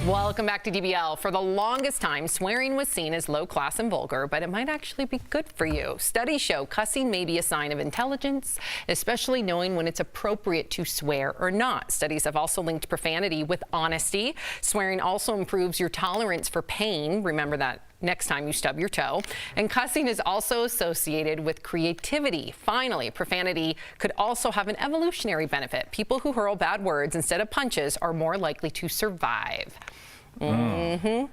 Welcome back to DBL. For the longest time, swearing was seen as low class and vulgar, but it might actually be good for you. Studies show cussing may be a sign of intelligence, especially knowing when it's appropriate to swear or not. Studies have also linked profanity with honesty. Swearing also improves your tolerance for pain. Remember that next time you stub your toe. And cussing is also associated with creativity. Finally, profanity could also have an evolutionary benefit. People who hurl bad words instead of punches are more likely to survive. I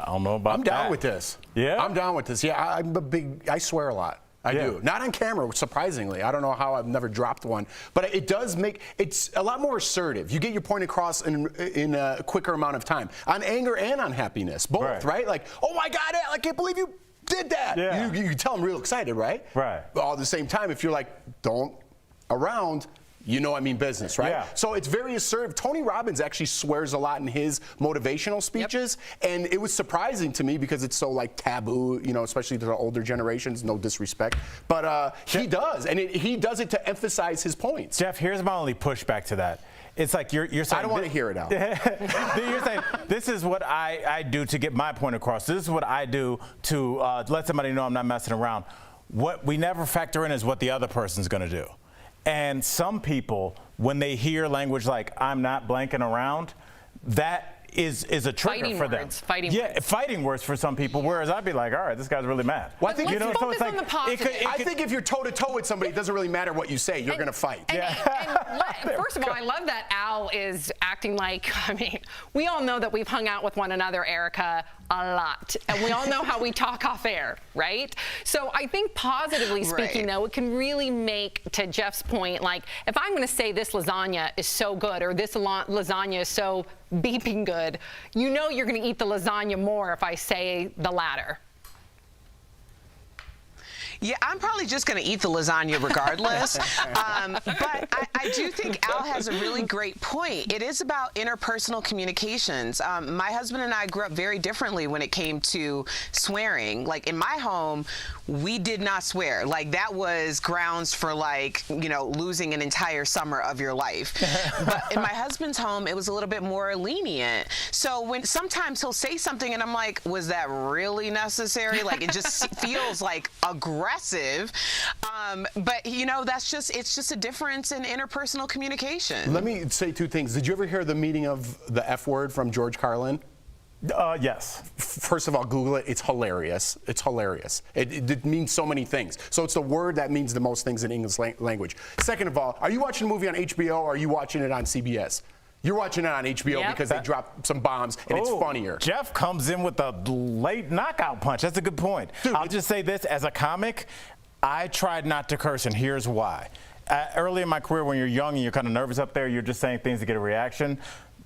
don't know about I'm down with this. Yeah? I'm down with this. Yeah, I swear a lot. I do. Not on camera, surprisingly. I don't know how I've never dropped one. But it does it's a lot more assertive. You get your point across in a quicker amount of time. On anger and on happiness, both, right? Like, oh my God, Al, I can't believe you did that. Yeah. You tell them real excited, right? Right. But all at the same time, if you're like, don't around, you know I mean business, right? Yeah. So it's very assertive. Tony Robbins actually swears a lot in his motivational speeches, and it was surprising to me because it's so like taboo, you know, especially to the older generations, no disrespect. But he does, and he does it to emphasize his points. Jeff, here's my only pushback to that. It's like you're saying. I don't want to hear it out. You're saying, this is what I do to get my point across. This is what I do to let somebody know I'm not messing around. What we never factor in is what the other person's going to do. And some people, when they hear language like "I'm not blanking around," that is a trigger for them. Fighting words for some people. Whereas I'd be like, all right, this guy's really mad. Well, I think let's focus on the positive. I think if you're toe to toe with somebody, it doesn't really matter what you say. You're going to fight. First of all, I love that Al is acting like. I mean, we all know that we've hung out with one another, Erica, a lot, and we all know how we talk off air, right? So I think positively speaking, though, it can really make, to Jeff's point, like if I'm going to say this lasagna is so good or this lasagna is so beeping good, you know you're going to eat the lasagna more if I say the latter. Yeah, I'm probably just going to eat the lasagna regardless. But I do think Al has a really great point. It is about interpersonal communications. My husband and I grew up very differently when it came to swearing. Like in my home, we did not swear. Like that was grounds for like, you know, losing an entire summer of your life. But in my husband's home, it was a little bit more lenient. So when sometimes he'll say something and I'm like, was that really necessary? Like it just feels like aggressive. But you know, it's just a difference in interpersonal communication. Let me say two things. Did you ever hear the meaning of the F word from George Carlin? Yes. First of all, Google it. It's hilarious. It's hilarious. It means so many things. So it's the word that means the most things in English language. Second of all, are you watching a movie on HBO or are you watching it on CBS? You're watching it on HBO because they dropped some bombs and it's funnier. Jeff comes in with a late knockout punch. That's a good point. Dude, I'll just say this, as a comic, I tried not to curse, and here's why. Early in my career, when you're young and you're kind of nervous up there, you're just saying things to get a reaction.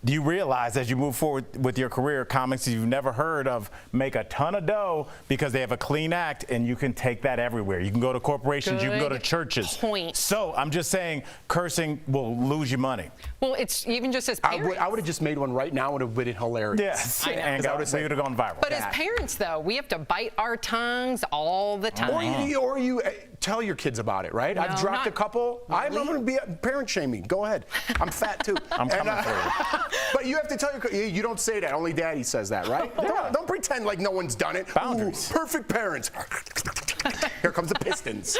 You realize as you move forward with your career, comics you've never heard of make a ton of dough because they have a clean act, and you can take that everywhere. You can go to corporations, you can go to churches. So I'm just saying cursing will lose you money. Well, it's even just as parents. I would have just made one right now. It would have been hilarious. Yes, and we would have gone viral. But as parents, though, we have to bite our tongues all the time. Or you tell your kids about it, right? No, I've dropped a couple. I'm going to be parent shaming. Go ahead. I'm fat too. I'm coming for you. But you have to tell you don't say that. Only daddy says that, right? Don't pretend like no one's done it. Boundaries. Ooh, perfect parents. Here comes the Pistons.